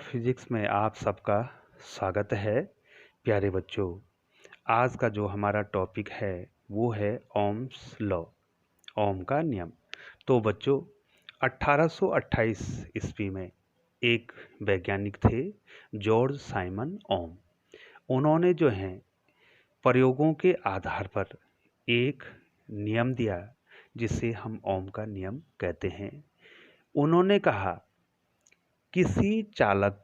Of physics में आप सबका स्वागत है। प्यारे बच्चों, आज का जो हमारा टॉपिक है वो है ओम्स लॉ, ओम का नियम। तो बच्चों, 1828 ईस्वी में एक वैज्ञानिक थे, जॉर्ज साइमन ओम। उन्होंने जो है प्रयोगों के आधार पर एक नियम दिया जिसे हम ओम का नियम कहते हैं। उन्होंने कहा किसी चालक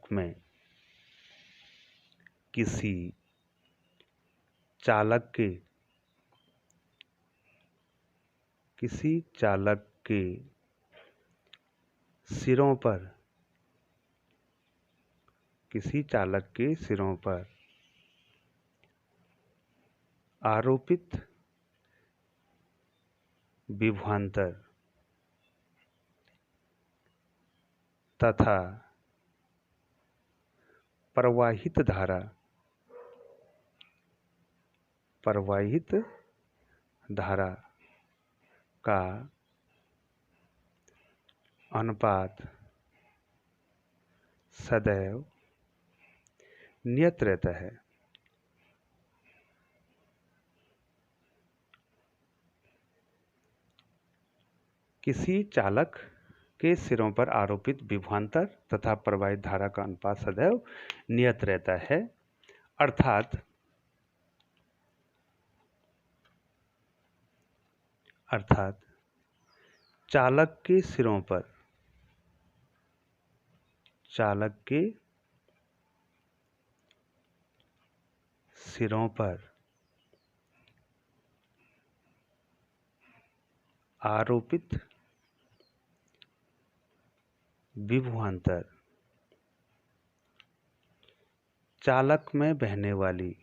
के सिरों पर आरोपित विभवांतर तथा प्रवाहित धारा का अनुपात सदैव नियत रहता है। किसी चालक के सिरों पर आरोपित विभवांतर तथा प्रवाहित धारा का अनुपात सदैव नियत रहता है। अर्थात चालक के सिरों पर आरोपित विभवांतर चालक में बहने वाली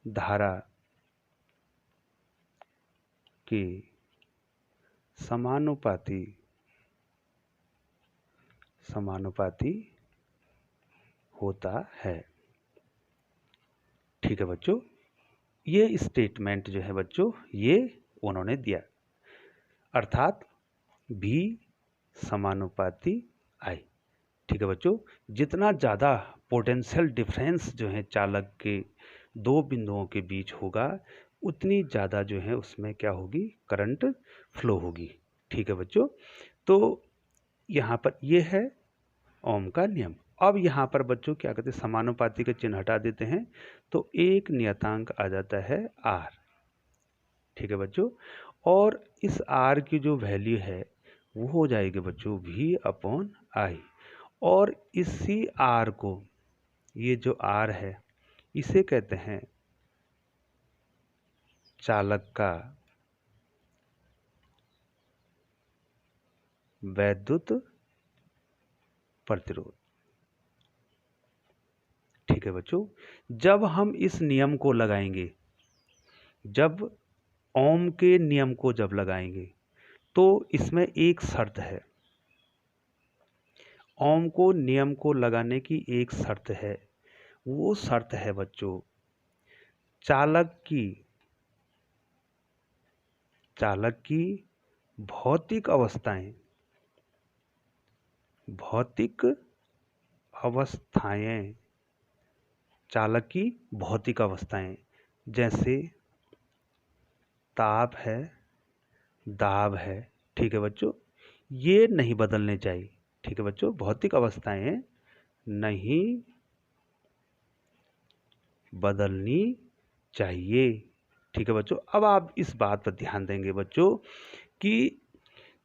धारा के समानुपाती होता है। ठीक है बच्चों, ये स्टेटमेंट जो है बच्चों, ये उन्होंने दिया, अर्थात V समानुपाती I। ठीक है बच्चों, जितना ज़्यादा पोटेंशियल डिफरेंस जो है चालक के दो बिंदुओं के बीच होगा, उतनी ज़्यादा जो है उसमें क्या होगी, करंट फ्लो होगी। ठीक है बच्चों, तो यहाँ पर ये है ओम का नियम। अब यहाँ पर बच्चों क्या कहते हैं, समानुपाती का चिन्ह हटा देते हैं तो एक नियतांक आ जाता है R। ठीक है बच्चों, और इस R की जो वैल्यू है वो हो जाएगी बच्चों V/I। और इसी R को, ये जो R है, इसे कहते हैं चालक का वैद्युत प्रतिरोध। ठीक है बच्चों, जब हम इस नियम को लगाएंगे, जब ओम के नियम को जब लगाएंगे तो इसमें एक शर्त है। ओम को नियम को लगाने की एक शर्त है। वो शर्त है बच्चों, चालक की भौतिक अवस्थाएं चालक की भौतिक अवस्थाएं जैसे ताप है, दाब है। ठीक है बच्चों, ये नहीं बदलने चाहिए। ठीक है बच्चों, भौतिक अवस्थाएं नहीं बदलनी चाहिए। ठीक है बच्चों, अब आप इस बात पर ध्यान देंगे बच्चों कि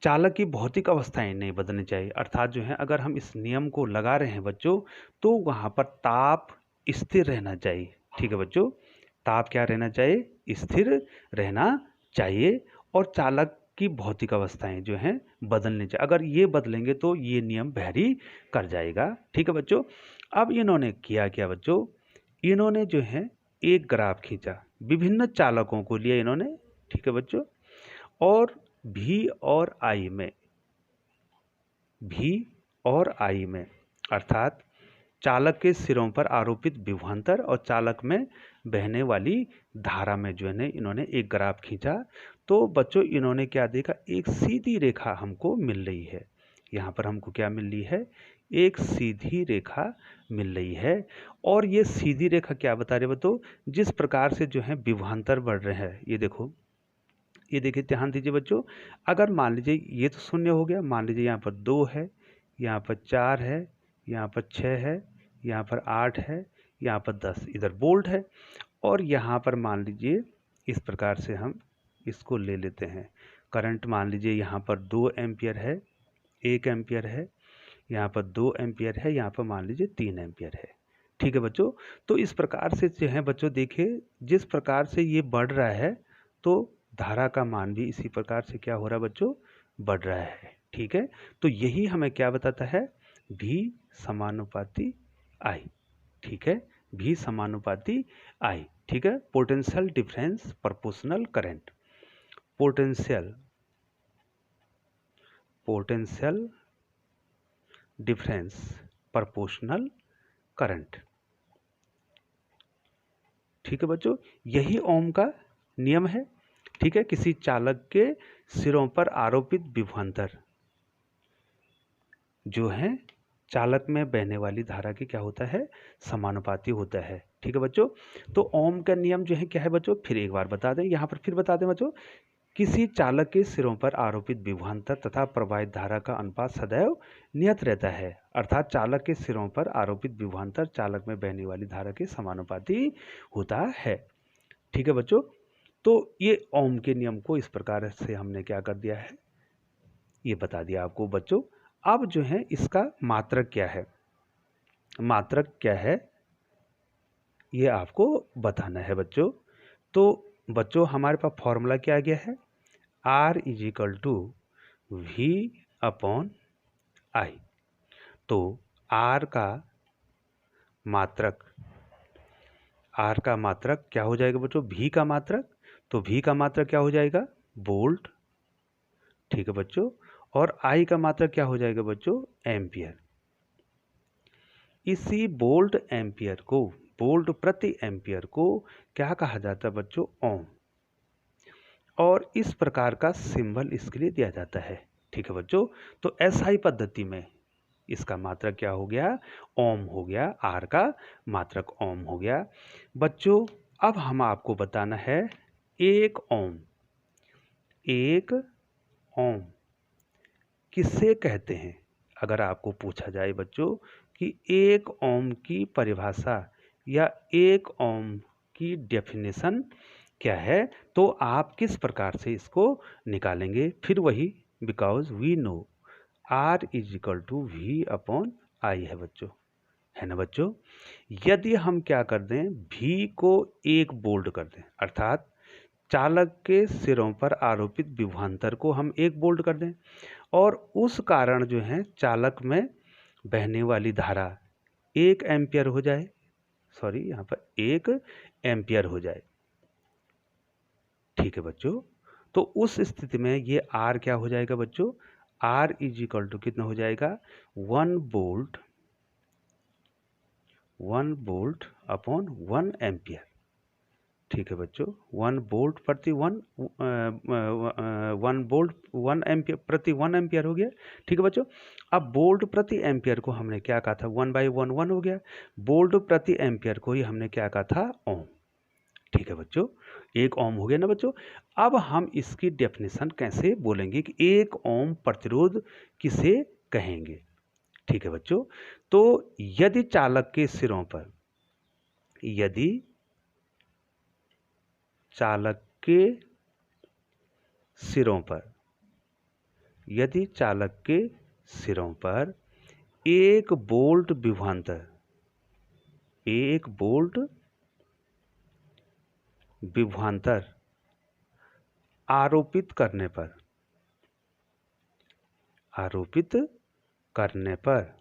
चालक की भौतिक अवस्थाएं नहीं बदलनी चाहिए, अर्थात जो है अगर हम इस नियम को लगा रहे हैं बच्चों तो वहाँ पर ताप स्थिर रहना चाहिए। ठीक है बच्चों, ताप क्या रहना चाहिए, स्थिर रहना चाहिए। और चालक की भौतिक अवस्थाएं जो हैं बदलनी चाहिए। अगर ये बदलेंगे तो ये नियम वैरी कर जाएगा। ठीक है बच्चों, अब इन्होंने किया क्या बच्चों, इन्होंने जो है एक ग्राफ खींचा, विभिन्न चालकों को लिया इन्होंने। ठीक है बच्चों, और V और I में अर्थात चालक के सिरों पर आरोपित विभवांतर और चालक में बहने वाली धारा में जो है ना इन्होंने एक ग्राफ खींचा, तो बच्चों इन्होंने क्या देखा, एक सीधी रेखा हमको मिल रही है। यहाँ पर हमको क्या मिल रही है, एक सीधी रेखा मिल रही है। और ये सीधी रेखा क्या बता रहे बच्चों, जिस प्रकार से जो है विभवांतर बढ़ रहे हैं, ये देखो, ये देखिए, ध्यान दीजिए बच्चों, अगर मान लीजिए ये तो शून्य हो गया, मान लीजिए यहाँ पर 2 है, यहाँ पर 4 है, यहाँ पर 6 है, यहाँ पर 8 है, यहाँ पर 10, इधर बोल्ट है, और यहाँ पर मान लीजिए इस प्रकार से हम इसको ले लेते हैं। करंट मान लीजिए यहाँ पर 2 एम्पियर है, 1 एम्पियर है, यहाँ पर 2 एम्पियर है, यहाँ पर मान लीजिए 3 एम्पियर है। ठीक है बच्चों, तो इस प्रकार से जो है बच्चों देखिए, जिस प्रकार से ये बढ़ रहा है, तो धारा का मान भी इसी प्रकार से क्या हो रहा है बच्चों, बढ़ रहा है। ठीक है, तो यही हमें क्या बताता है, भी समानुपाती आई। ठीक है, भी समानुपाती आई। ठीक है, potential difference proportional current, potential difference proportional current. ठीक है बच्चों, यही ओम का नियम है। ठीक है, किसी चालक के सिरों पर आरोपित विभवांतर जो है चालक में बहने वाली धारा की क्या होता है, समानुपाती होता है। ठीक है बच्चों, तो ओम का नियम जो है क्या है बच्चों, फिर एक बार बता दें, यहाँ पर फिर बता दें बच्चों, किसी चालक के सिरों पर आरोपित विभवांतर तथा प्रवाहित धारा का अनुपात सदैव नियत रहता है। अर्थात चालक के सिरों पर आरोपित विभवांतर चालक में बहने वाली धारा के समानुपाती होता है। ठीक है बच्चों, तो ये ओम के नियम को इस प्रकार से हमने क्या कर दिया है, ये बता दिया आपको बच्चों। अब जो है इसका मात्रक क्या है, मात्रक क्या है ये आपको बताना है बच्चों। तो बच्चों हमारे पास फॉर्मूला क्या आ गया है, R is equal to V upon I. तो R का मात्रक क्या हो जाएगा बच्चों, V का मात्रक, तो V का मात्रक क्या हो जाएगा, वोल्ट। ठीक है बच्चों, और I का मात्रक क्या हो जाएगा बच्चों, एम्पियर। इसी वोल्ट एम्पियर को, वोल्ट प्रति एम्पियर को क्या कहा जाता है बच्चों, ओम। और इस प्रकार का सिंबल इसके लिए दिया जाता है। ठीक है बच्चों, तो एसआई पद्धति में इसका मात्रक क्या हो गया, ओम हो गया, आर का मात्रक ओम हो गया। बच्चों अब हम आपको बताना है एक ओम किससे कहते हैं। अगर आपको पूछा जाए बच्चों कि एक ओम की परिभाषा या एक ओम की डेफिनेशन क्या है, तो आप किस प्रकार से इसको निकालेंगे, फिर वही, because we know R is equal to V upon I है बच्चों, है ना बच्चों। यदि हम क्या कर दें, V को एक बोल्ड कर दें, अर्थात चालक के सिरों पर आरोपित विभवांतर को हम एक बोल्ड कर दें, और उस कारण जो है चालक में बहने वाली धारा 1 एम्पियर हो जाए, सॉरी यहाँ पर 1 एम्पियर हो जाए। ठीक है बच्चों, तो उस स्थिति में ये R क्या हो जाएगा बच्चों, R इज इक्वल टू कितना हो जाएगा, 1 वोल्ट अपॉन 1 एम्पियर। ठीक है बच्चों, 1 वोल्ट प्रति 1 एम्पियर प्रति 1 एम्पियर हो गया। ठीक है बच्चों, अब वोल्ट प्रति एम्पियर को हमने क्या कहा था, 1/1 हो गया, वोल्ट प्रति एम्पियर को ही हमने क्या कहा था, ओम। ठीक है बच्चों, एक ओम हो गया ना बच्चों। अब हम इसकी डेफिनेशन कैसे बोलेंगे कि एक ओम प्रतिरोध किसे कहेंगे। ठीक है बच्चों, तो यदि चालक के सिरों पर, यदि चालक के सिरों पर, यदि चालक के सिरों पर 1 वोल्ट विभवांतर, 1 वोल्ट विभवांतर आरोपित करने पर, आरोपित करने पर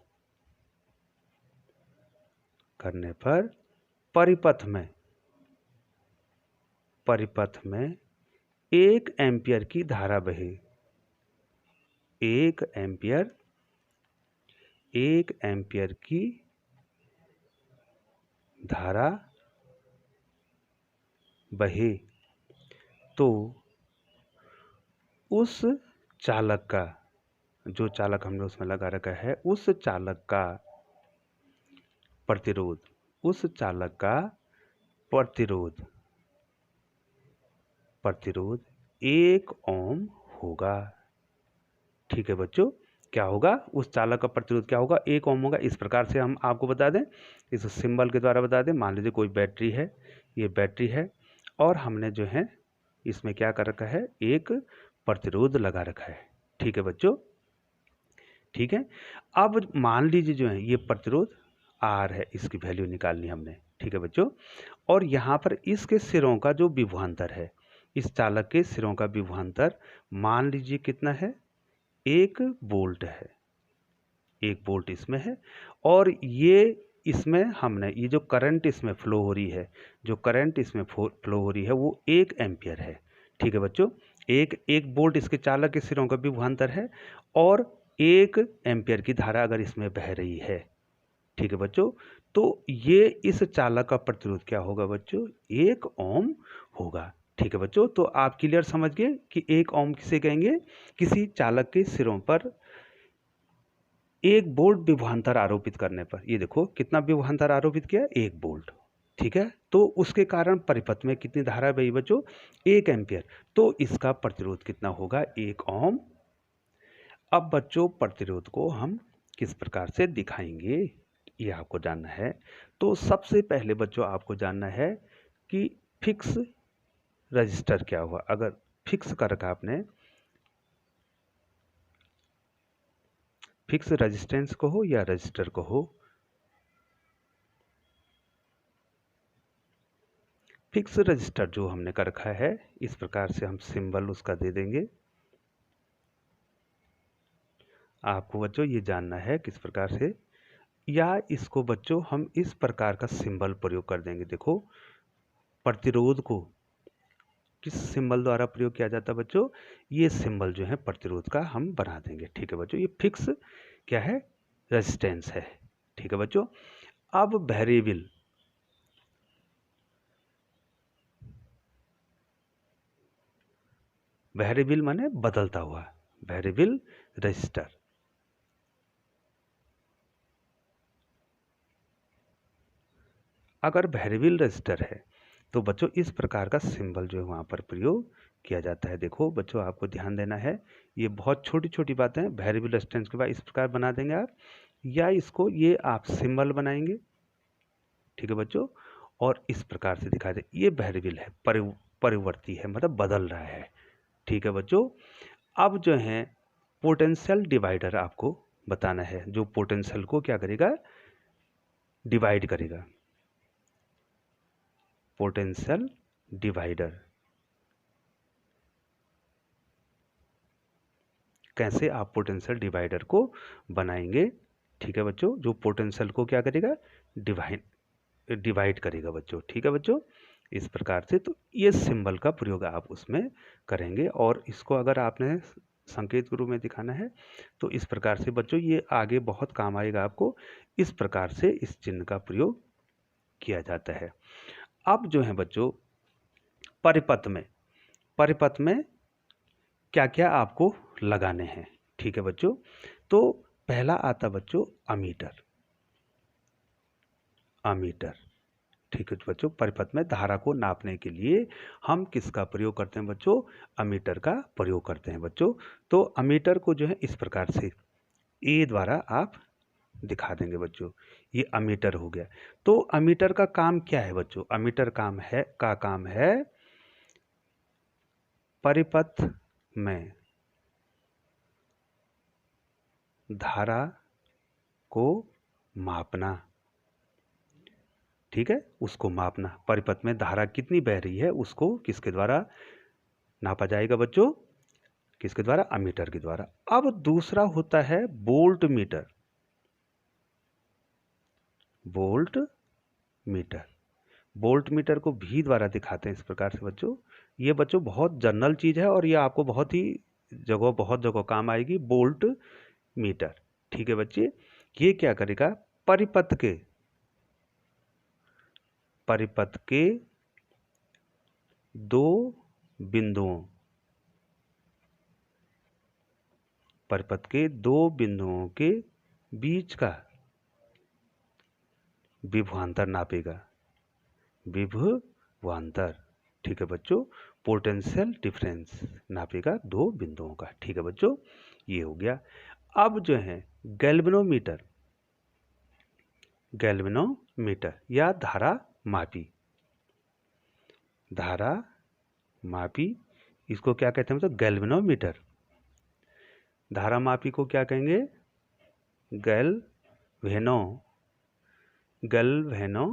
परिपथ में 1 एम्पियर की धारा बहे, 1 एम्पियर की धारा बहे तो उस चालक का, जो चालक हमने उसमें लगा रखा है, उस चालक का प्रतिरोध, उस चालक का प्रतिरोध 1 ओम होगा। ठीक है बच्चों, क्या होगा? उस चालक का प्रतिरोध क्या होगा? 1 ओम होगा। इस प्रकार से हम आपको बता दें, इस सिंबल के द्वारा बता दें। मान लीजिए कोई बैटरी है, ये बैटरी है और हमने जो है इसमें क्या कर रखा है, एक प्रतिरोध लगा रखा है। ठीक है बच्चों, ठीक है। अब मान लीजिए जो है ये प्रतिरोध R है, इसकी वैल्यू निकालनी हमने। ठीक है बच्चों, और यहाँ पर इसके सिरों का जो विभवांतर है, इस चालक के सिरों का विभवांतर मान लीजिए कितना है, 1 वोल्ट है। 1 वोल्ट इसमें है और ये इसमें हमने ये जो करंट इसमें फ्लो हो रही है, जो करंट इसमें फ्लो हो रही है वो 1 एम्पियर है। ठीक है बच्चों, एक वोल्ट इसके चालक के सिरों का विभवांतर है और 1 एम्पियर की धारा अगर इसमें बह रही है। ठीक है बच्चों, तो ये इस चालक का प्रतिरोध क्या होगा बच्चों, 1 ओम होगा। ठीक है बच्चों, तो आप क्लियर समझ गए कि 1 ओम किसे कहेंगे, किसी चालक के सिरों पर 1 वोल्ट विभवांतर आरोपित करने पर। ये देखो कितना विभवांतर आरोपित किया, 1 वोल्ट। ठीक है, तो उसके कारण परिपथ में कितनी धारा बही बच्चों, 1 एम्पियर। तो इसका प्रतिरोध कितना होगा, 1 ओम। अब बच्चों प्रतिरोध को हम किस प्रकार से दिखाएंगे, ये आपको जानना है। तो सबसे पहले बच्चों आपको जानना है कि फिक्स रजिस्टर क्या हुआ। अगर फिक्स कर रखा आपने, फिक्स रेजिस्टेंस को हो या रजिस्टर को हो, फिक्स रजिस्टर जो हमने कर रखा है, इस प्रकार से हम सिंबल उसका दे देंगे। आपको बच्चों ये जानना है किस प्रकार से, या इसको बच्चों हम इस प्रकार का सिंबल प्रयोग कर देंगे। देखो प्रतिरोध को किस सिंबल द्वारा प्रयोग किया जाता है बच्चों, ये सिंबल जो है प्रतिरोध का हम बना देंगे। ठीक है बच्चों, ये फिक्स क्या है, रेजिस्टेंस है। ठीक है बच्चों, अब वेरिएबल, वेरिएबल माने बदलता हुआ, वेरिएबल रजिस्टर। अगर वेरिएबल रजिस्टर है तो बच्चों इस प्रकार का सिंबल जो है वहाँ पर प्रयोग किया जाता है। देखो बच्चों आपको ध्यान देना है, ये बहुत छोटी छोटी बातें हैं। वेरिएबल रेजिस्टेंस के बाद इस प्रकार बना देंगे आप, या इसको ये आप सिंबल बनाएंगे। ठीक है बच्चों, और इस प्रकार से दिखा दे, ये वेरिएबल है, परिवर्ती है, मतलब बदल रहा है। ठीक है बच्चों, अब जो है पोटेंशियल डिवाइडर आपको बताना है, जो पोटेंशियल को क्या करेगा, डिवाइड करेगा। पोटेंशियल डिवाइडर कैसे आप पोटेंशियल डिवाइडर को बनाएंगे। ठीक है बच्चों, जो पोटेंशियल को क्या करेगा, डिवाइड करेगा बच्चों। ठीक है बच्चों, इस प्रकार से तो ये सिंबल का प्रयोग आप उसमें करेंगे, और इसको अगर आपने संकेत के रूप में दिखाना है तो इस प्रकार से बच्चों ये आगे बहुत काम आएगा आपको। इस प्रकार से इस चिन्ह का प्रयोग किया जाता है। अब जो है बच्चों परिपथ में क्या क्या आपको लगाने हैं। ठीक है बच्चों, तो पहला आता बच्चों अमीटर। अमीटर, ठीक है बच्चों, परिपथ में धारा को नापने के लिए हम किसका प्रयोग करते हैं बच्चों, अमीटर का प्रयोग करते हैं बच्चों। तो अमीटर को जो है इस प्रकार से ए द्वारा आप दिखा देंगे बच्चों, ये अमीटर हो गया। तो अमीटर का काम क्या है बच्चों, अमीटर काम है परिपथ में धारा को मापना। ठीक है, उसको मापना, परिपथ में धारा कितनी बह रही है उसको किसके द्वारा नापा जाएगा बच्चों, किसके द्वारा, अमीटर के द्वारा। अब दूसरा होता है volt meter. Volt meter, volt meter को भी द्वारा दिखाते हैं इस प्रकार से बच्चों। ये बच्चों बहुत जनरल चीज है और ये आपको बहुत जगह काम आएगी, वोल्ट मीटर। ठीक है बच्चे, ये क्या करेगा, परिपथ के दो बिंदुओं, परिपथ के दो बिंदुओं के बीच का विभवांतर नापेगा। विभवांतर, ठीक है बच्चों, पोटेंशियल डिफरेंस नापेगा दो बिंदुओं का। ठीक है बच्चों, ये हो गया। अब जो है गैल्वेनोमीटर, गैल्वेनोमीटर या धारा मापी, धारा मापी, इसको क्या कहते हैं मतलब गैल्वेनोमीटर। धारा मापी को क्या कहेंगे? गैल्वेनो, गैल्वेनो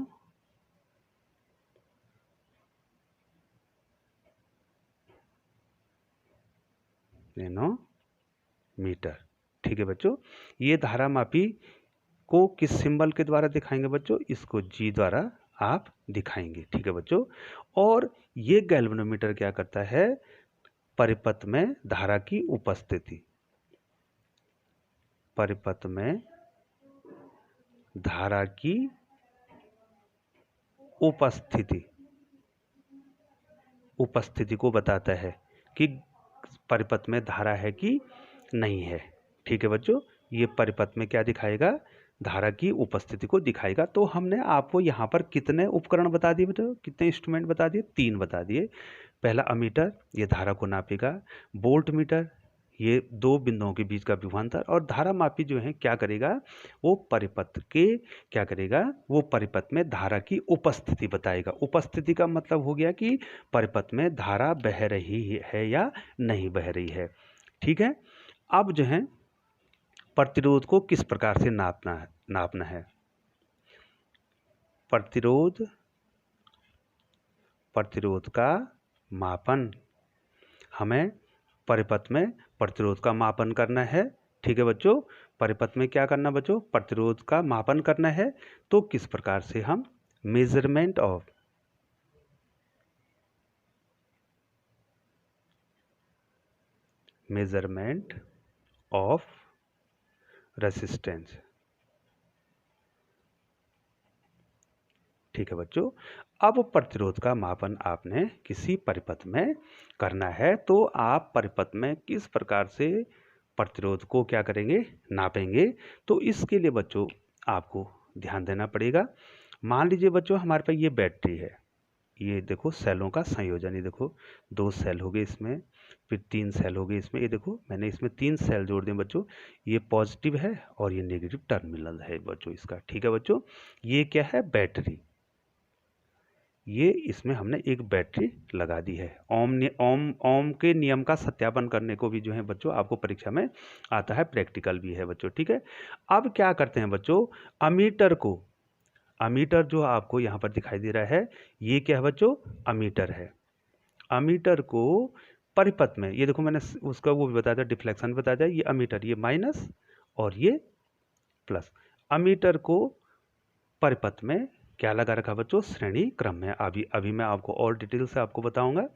मीटर। ठीक है बच्चों, ये धारा मापी को किस सिंबल के द्वारा दिखाएंगे बच्चों? इसको जी द्वारा आप दिखाएंगे। ठीक है बच्चों, और ये गैल्वेनोमीटर क्या करता है? परिपथ में धारा की उपस्थिति, परिपथ में धारा की उपस्थिति, उपस्थिति को बताता है कि परिपथ में धारा है कि नहीं है। ठीक है बच्चों, ये परिपथ में क्या दिखाएगा? धारा की उपस्थिति को दिखाएगा। तो हमने आपको यहाँ पर कितने उपकरण बता दिए बेटा? कितने इंस्ट्रूमेंट बता दिए? 3 बता दिए। पहला अमीटर, ये धारा को नापेगा। वोल्ट मीटर, ये दो बिंदुओं के बीच का विभवांतर। और धारा मापी जो है क्या करेगा? वो परिपथ के क्या करेगा? वो परिपथ में धारा की उपस्थिति बताएगा। उपस्थिति का मतलब हो गया कि परिपथ में धारा बह रही है या नहीं बह रही है। ठीक है, अब जो है प्रतिरोध को किस प्रकार से नापना है? प्रतिरोध का मापन, हमें परिपथ में प्रतिरोध का मापन करना है। ठीक है बच्चों, परिपथ में क्या करना बच्चों? प्रतिरोध का मापन करना है। तो किस प्रकार से हम मेजरमेंट ऑफ रेसिस्टेंस। ठीक है बच्चों, अब प्रतिरोध का मापन आपने किसी परिपथ में करना है, तो आप परिपथ में किस प्रकार से प्रतिरोध को क्या करेंगे? नापेंगे। तो इसके लिए बच्चों आपको ध्यान देना पड़ेगा। मान लीजिए बच्चों हमारे पास ये बैटरी है, ये देखो सेलों का संयोजन, ये देखो 2 सेल हो गए इसमें, फिर 3 सेल हो गए इसमें। ये देखो मैंने इसमें 3 सेल जोड़ दिए बच्चों, ये पॉजिटिव है और ये नेगेटिव टर्मिनल है बच्चों इसका। ठीक है बच्चों, ये क्या है? बैटरी। ये इसमें हमने एक बैटरी लगा दी है। ओम के नियम का सत्यापन करने को भी जो है बच्चों आपको परीक्षा में आता है, प्रैक्टिकल भी है बच्चों। ठीक है, अब क्या करते हैं बच्चों? अमीटर को, अमीटर जो आपको यहाँ पर दिखाई दे रहा है, ये क्या है बच्चों? अमीटर है। अमीटर को परिपथ में, ये देखो मैंने उसका वो भी बताया था, डिफ्लेक्शन बताया था। ये अमीटर, ये माइनस और ये प्लस। अमीटर को परिपथ में क्या लगा रखा बच्चों? श्रेणी क्रम में। अभी मैं आपको और डिटेल से आपको बताऊंगा।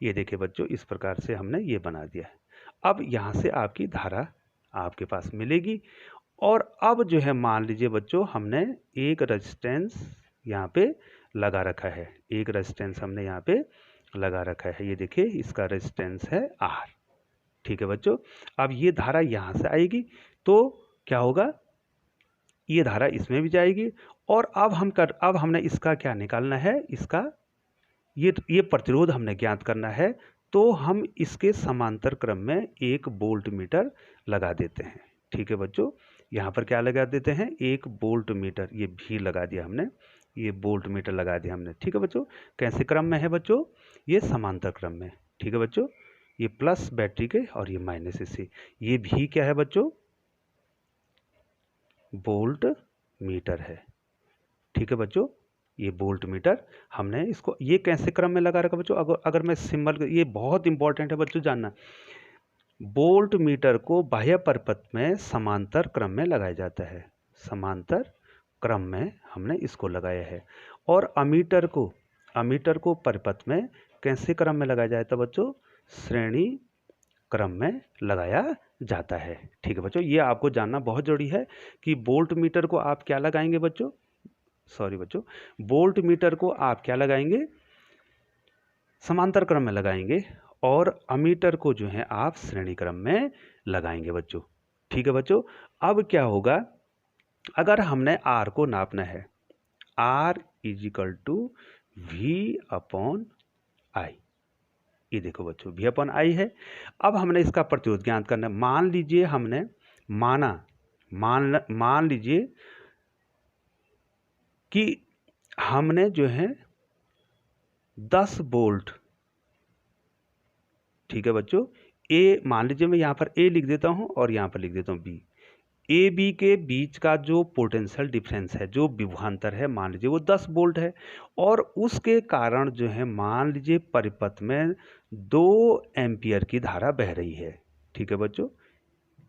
ये देखिए बच्चों, इस प्रकार से हमने ये बना दिया है। अब यहाँ से आपकी धारा आपके पास मिलेगी। और अब जो है मान लीजिए बच्चों हमने एक रेजिस्टेंस यहाँ पे लगा रखा है, एक रेजिस्टेंस हमने यहाँ पे लगा रखा है। ये देखिए इसका रेजिस्टेंस है R। ठीक है बच्चों, अब ये धारा यहाँ से आएगी तो क्या होगा? ये धारा इसमें भी जाएगी। और अब हमने इसका क्या निकालना है? इसका ये प्रतिरोध हमने ज्ञात करना है। तो हम इसके समांतर क्रम में एक वोल्ट मीटर लगा देते हैं। ठीक है बच्चों, यहाँ पर क्या लगा देते हैं? एक वोल्ट मीटर, ये भी लगा दिया हमने, ये वोल्ट मीटर लगा दिया हमने। ठीक है बच्चों, कैसे क्रम में है बच्चों? ये समांतर क्रम में। ठीक है बच्चों, ये प्लस बैटरी के और ये माइनस इसी, ये भी क्या है बच्चों? वोल्ट मीटर है। ठीक है बच्चों, ये वोल्ट मीटर हमने इसको ये कैसे क्रम में लगा रखा बच्चों? अगर मैं सिंबल, ये बहुत इंपॉर्टेंट है बच्चों जानना। वोल्ट मीटर को बाह्य परिपथ में समांतर क्रम में लगाया जाता है, समांतर क्रम में हमने इसको लगाया है। और अमीटर को परिपथ में कैसे क्रम में लगाया जाता है बच्चों? श्रेणी क्रम में लगाया जाता है। ठीक है बच्चों, ये आपको जानना बहुत जरूरी है कि वोल्ट मीटर को आप क्या लगाएंगे बच्चों? वोल्ट मीटर को आप क्या लगाएंगे? समांतर क्रम में लगाएंगे और अमीटर को जो है आप श्रेणी क्रम में लगाएंगे बच्चों। ठीक है बच्चों। अब क्या होगा, अगर हमने आर को नापना है, R is equal to V upon I. ये देखो बच्चों वी अपॉन आई है। अब हमने इसका प्रतिरोध ज्ञात करना है। मान लीजिए हमने मान लीजिए कि हमने जो है 10 वोल्ट, ठीक है बच्चों, ए मान लीजिए, मैं यहां पर ए लिख देता हूं और यहां पर लिख देता हूं बी। ए बी के बीच का जो पोटेंशियल डिफरेंस है, जो विभवांतर है, मान लीजिए वो 10 वोल्ट है और उसके कारण जो है मान लीजिए परिपथ में 2 एम्पियर की धारा बह रही है। ठीक है बच्चों।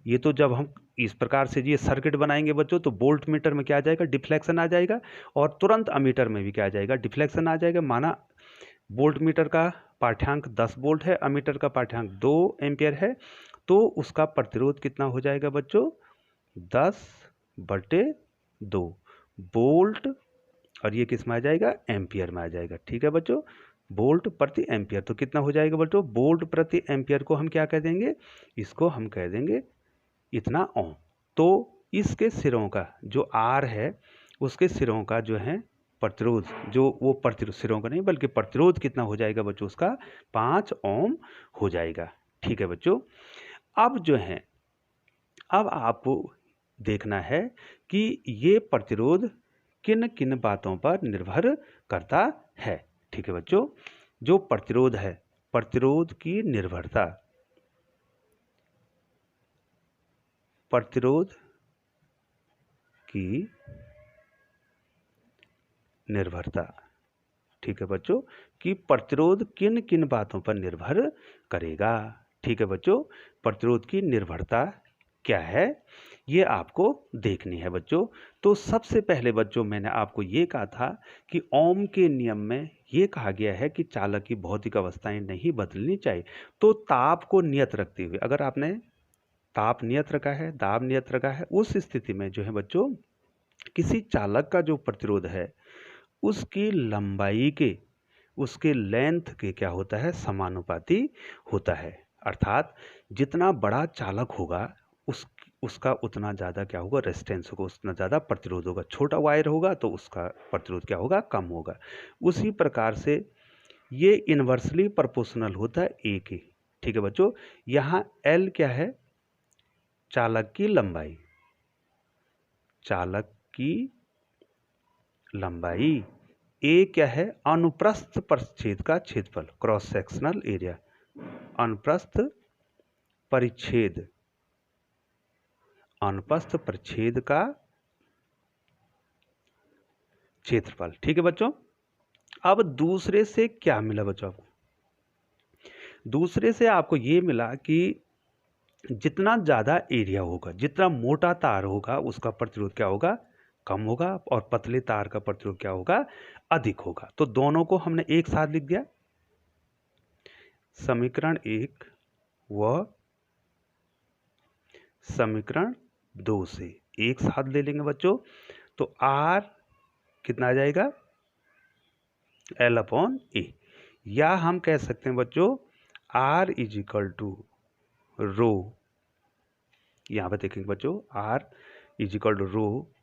ये तो जब हम इस प्रकार से ये सर्किट बनाएंगे बच्चों तो वोल्ट मीटर में क्या आ जाएगा, डिफ्लेक्शन आ जाएगा, और तुरंत अमीटर में भी क्या आ जाएगा, डिफ्लेक्शन आ जाएगा। माना वोल्ट मीटर का पाठ्यांक 10 वोल्ट है, अमीटर का पाठ्यांक 2 एम्पियर है, तो उसका प्रतिरोध कितना हो जाएगा बच्चों, 10/2 वोल्ट, और ये किस में आ जाएगा, एम्पियर में आ जाएगा। ठीक है बच्चों, वोल्ट प्रति एम्पियर। तो कितना हो जाएगा बच्चों, वोल्ट प्रति एम्पियर को हम क्या कह देंगे, इसको हम कह देंगे इतना ओम। तो इसके सिरों का जो आर है, उसके सिरों का जो है प्रतिरोध, जो वो प्रतिरोध सिरों का नहीं बल्कि प्रतिरोध कितना हो जाएगा बच्चों, उसका 5 ओम हो जाएगा। ठीक है बच्चों। अब जो है, अब आपको देखना है कि ये प्रतिरोध किन किन बातों पर निर्भर करता है। ठीक है बच्चों। जो प्रतिरोध है, प्रतिरोध की निर्भरता, प्रतिरोध की निर्भरता, ठीक है बच्चों, कि प्रतिरोध किन किन बातों पर निर्भर करेगा। ठीक है बच्चों। प्रतिरोध की निर्भरता क्या है, ये आपको देखनी है बच्चों। तो सबसे पहले बच्चों मैंने आपको ये कहा था कि ओम के नियम में ये कहा गया है कि चालक की भौतिक अवस्थाएं नहीं बदलनी चाहिए। तो ताप को नियत रखते हुए, अगर आपने ताप नियत रखा है, दाब नियत रखा है, उस स्थिति में जो है बच्चों किसी चालक का जो प्रतिरोध है उसकी लंबाई के, उसके लेंथ के क्या होता है, समानुपाती होता है। अर्थात जितना बड़ा चालक होगा उसका उतना ज़्यादा क्या होगा, रेजिस्टेंस होगा, उतना ज़्यादा प्रतिरोध होगा। छोटा वायर होगा तो उसका प्रतिरोध क्या होगा, कम होगा। उसी प्रकार से ये इन्वर्सली प्रोपोर्शनल होता है ए के। ठीक है बच्चों। यहाँ एल क्या है, चालक की लंबाई, चालक की लंबाई। ए क्या है, अनुप्रस्थ परिच्छेद का क्षेत्रफल, क्रॉस सेक्शनल एरिया, अनुप्रस्थ परिच्छेद, अनुप्रस्थ परिच्छेद का क्षेत्रफल। ठीक है बच्चों। अब दूसरे से क्या मिला बच्चों आपको, दूसरे से आपको ये मिला कि जितना ज़्यादा एरिया होगा, जितना मोटा तार होगा, उसका प्रतिरोध क्या होगा, कम होगा, और पतले तार का प्रतिरोध क्या होगा, अधिक होगा। तो दोनों को हमने एक साथ लिख दिया। समीकरण 1 व समीकरण 2 से एक साथ ले लेंगे बच्चों। तो R कितना आ जाएगा, L/A, या हम कह सकते हैं बच्चों R is equal to rho, यहां पर देखेंगे बच्चों R is equal to rho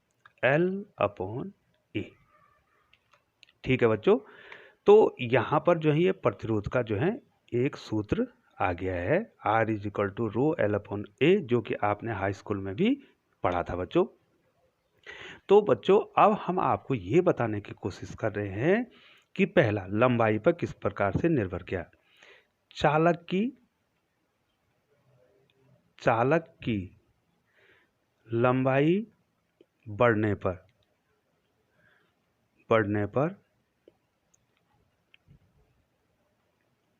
L/A। ठीक है बच्चों। तो यहां पर जो है ये प्रतिरोध का जो है एक सूत्र आ गया है, R is equal to rho L/A, जो कि आपने हाई स्कूल में भी पढ़ा था बच्चों। तो बच्चों अब हम आपको ये बताने की कोशिश कर रहे हैं कि पहला, लंबाई पर किस प्रकार से निर्भर किया। चालक की लंबाई बढ़ने पर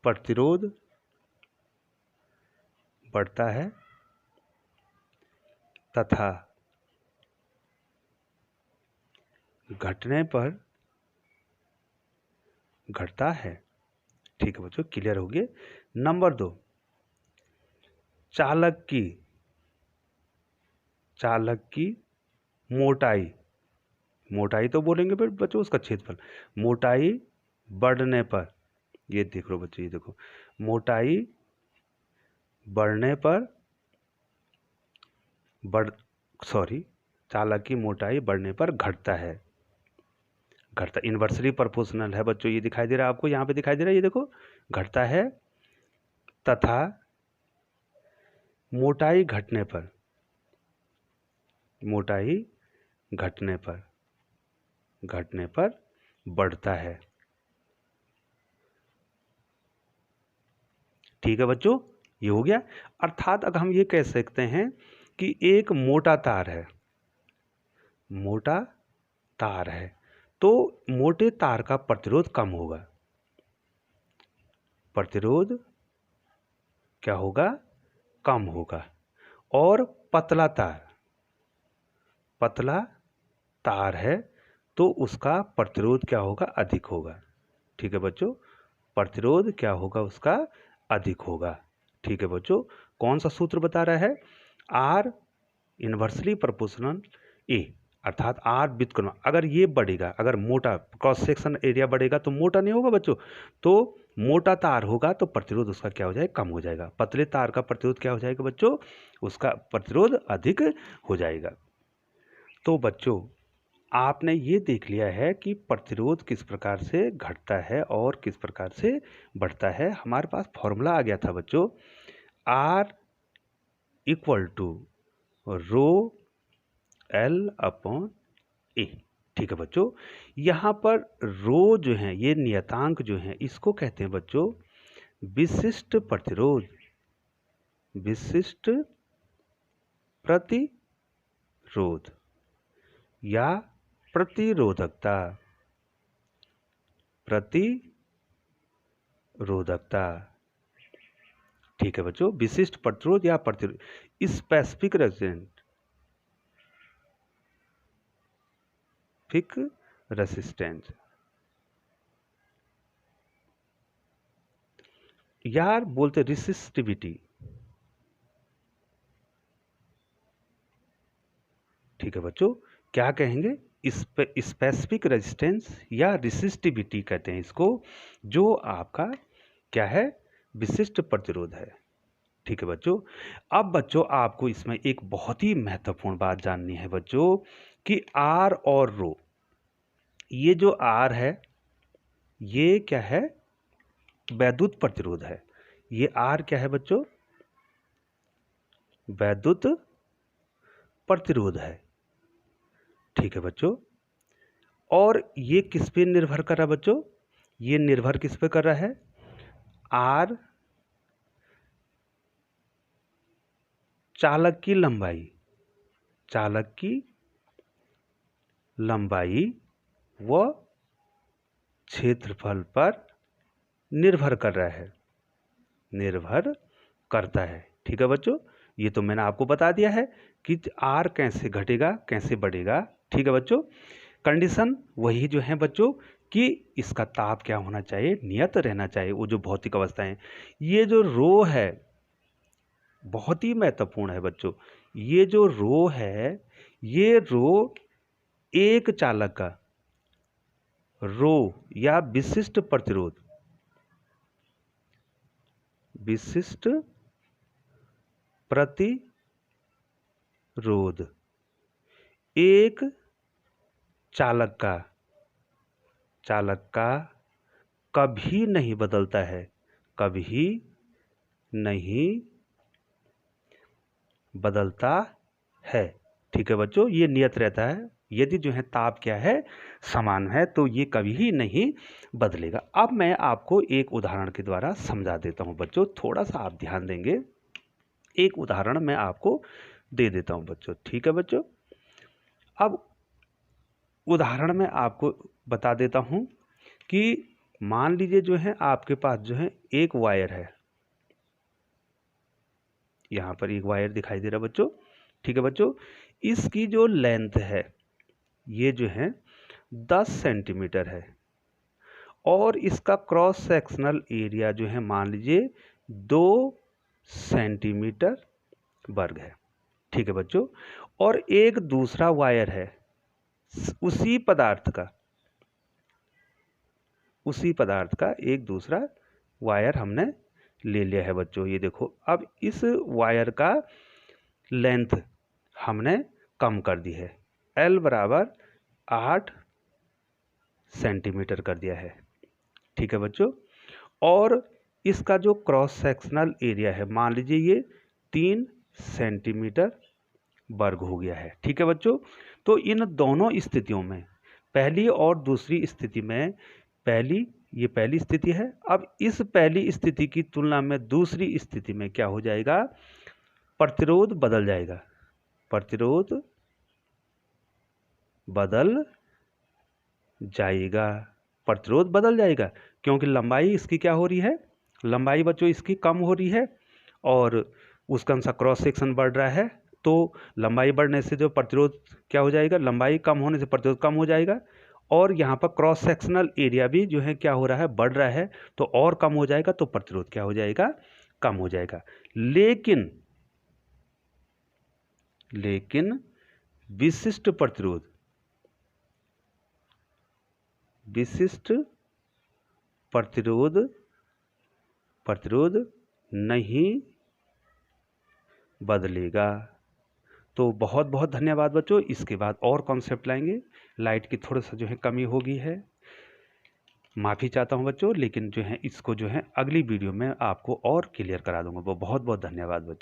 प्रतिरोध बढ़ता है तथा घटने पर घटता है। ठीक है बच्चों, क्लियर हो गए। नंबर 2, चालक की मोटाई तो बोलेंगे बच्चों उसका क्षेत्रफल, मोटाई बढ़ने पर ये देख लो बच्चों, ये देखो, मोटाई बढ़ने पर चालक की मोटाई बढ़ने पर घटता है। इन्वर्सली प्रोपोर्शनल है बच्चों, ये दिखाई दे रहा है आपको, यहाँ पे दिखाई दे रहा है, ये देखो, घटता है तथा मोटाई घटने पर बढ़ता है। ठीक है बच्चों, ये हो गया। अर्थात अगर हम ये कह सकते हैं कि एक मोटा तार है तो मोटे तार का प्रतिरोध कम होगा। प्रतिरोध क्या होगा? कम होगा। और पतला तार है तो उसका प्रतिरोध क्या होगा? अधिक होगा। ठीक है बच्चों, प्रतिरोध क्या होगा? उसका अधिक होगा। ठीक है बच्चों, कौन सा सूत्र बता रहा है? आर इन्वर्सली प्रोपोर्शनल ए, अर्थात आर व्युत्क्रम। अगर ये बढ़ेगा, अगर मोटा क्रॉस सेक्शन एरिया बढ़ेगा तो मोटा नहीं होगा बच्चों, तो मोटा तार होगा तो प्रतिरोध उसका क्या हो जाएगा? कम हो जाएगा। पतले तार का प्रतिरोध क्या हो जाएगा बच्चों? उसका प्रतिरोध अधिक हो जाएगा। तो बच्चों, आपने ये देख लिया है कि प्रतिरोध किस प्रकार से घटता है और किस प्रकार से बढ़ता है। हमारे पास फॉर्मूला आ गया था बच्चों, R equal to rho L upon A. ठीक है बच्चों, यहाँ पर रो जो है, ये नियतांक जो है, इसको कहते हैं बच्चों विशिष्ट प्रतिरोध, विशिष्ट प्रतिरोध या प्रतिरोधकता। ठीक है बच्चों, विशिष्ट प्रतिरोध या प्रतिरोध, स्पेसिफिक रेजिस्टेंस यार बोलते रेसिस्टिविटी। ठीक है बच्चों, क्या कहेंगे? स्पेसिफिक रेजिस्टेंस या रेसिस्टिविटी कहते हैं इसको, जो आपका क्या है? विशिष्ट प्रतिरोध है। ठीक है बच्चों, अब बच्चों आपको इसमें एक बहुत ही महत्वपूर्ण बात जाननी है बच्चों कि आर और रो, ये जो आर है ये क्या है? वैद्युत प्रतिरोध है। ये आर क्या है बच्चों? वैद्युत प्रतिरोध है। ठीक है बच्चों, और ये किस पे निर्भर कर रहा है बच्चों? ये निर्भर किस पे कर रहा है? आर चालक की लंबाई व क्षेत्रफल पर निर्भर कर रहा है, निर्भर करता है। ठीक है बच्चों, ये तो मैंने आपको बता दिया है कि आर कैसे घटेगा, कैसे बढ़ेगा। ठीक है बच्चों, कंडीशन वही जो है बच्चों कि इसका ताप क्या होना चाहिए? नियत रहना चाहिए, वो जो भौतिक अवस्थाएं। ये जो रो है बहुत ही महत्वपूर्ण है बच्चों। ये जो रो है, ये रो एक चालक का रो या विशिष्ट प्रतिरोध, विशिष्ट प्रतिरोध एक चालक का कभी नहीं बदलता है, कभी नहीं बदलता है। ठीक है बच्चों, ये नियत रहता है। यदि जो है ताप क्या है? समान है, तो ये कभी नहीं बदलेगा। अब मैं आपको एक उदाहरण के द्वारा समझा देता हूं बच्चों, थोड़ा सा आप ध्यान देंगे। एक उदाहरण मैं आपको दे देता हूं बच्चों। ठीक है बच्चों, अब उदाहरण में आपको बता देता हूं कि मान लीजिए जो है आपके पास जो है एक वायर है, यहां पर एक वायर दिखाई दे रहा बच्चों। ठीक है बच्चों, इसकी जो लेंथ है ये जो है 10 सेंटीमीटर है और इसका क्रॉस सेक्शनल एरिया जो है मान लीजिए 2 सेंटीमीटर वर्ग है। ठीक है बच्चों, और एक दूसरा वायर है उसी पदार्थ का, उसी पदार्थ का एक दूसरा वायर हमने ले लिया है बच्चों। ये देखो, अब इस वायर का लेंथ हमने कम कर दी है, L बराबर 8 सेंटीमीटर कर दिया है। ठीक है बच्चों, और इसका जो क्रॉस सेक्शनल एरिया है, मान लीजिए ये 3 सेंटीमीटर वर्ग हो गया है। ठीक है बच्चों, तो इन दोनों स्थितियों में, पहली और दूसरी स्थिति में, ये पहली स्थिति है। अब इस पहली स्थिति की तुलना में दूसरी स्थिति में क्या हो जाएगा, प्रतिरोध बदल जाएगा, प्रतिरोध बदल जाएगा, प्रतिरोध बदल जाएगा, क्योंकि लंबाई इसकी क्या हो रही है, लंबाई बच्चों इसकी कम हो रही है और उसका अनुसार क्रॉस सेक्शन बढ़ रहा है। तो लंबाई बढ़ने से जो प्रतिरोध क्या हो जाएगा, लंबाई कम होने से प्रतिरोध कम हो जाएगा, और यहाँ पर क्रॉस सेक्शनल एरिया भी जो है क्या हो रहा है, बढ़ रहा है, तो और कम हो जाएगा, तो प्रतिरोध क्या हो जाएगा, कम हो जाएगा। लेकिन विशिष्ट प्रतिरोध नहीं बदलेगा। तो बहुत बहुत धन्यवाद बच्चों। इसके बाद और कॉन्सेप्ट लाएंगे। लाइट की थोड़ा सा जो है कमी हो गई है, माफ़ी चाहता हूं बच्चों, लेकिन जो है इसको जो है अगली वीडियो में आपको और क्लियर करा दूंगा। बहुत बहुत धन्यवाद बच्चों।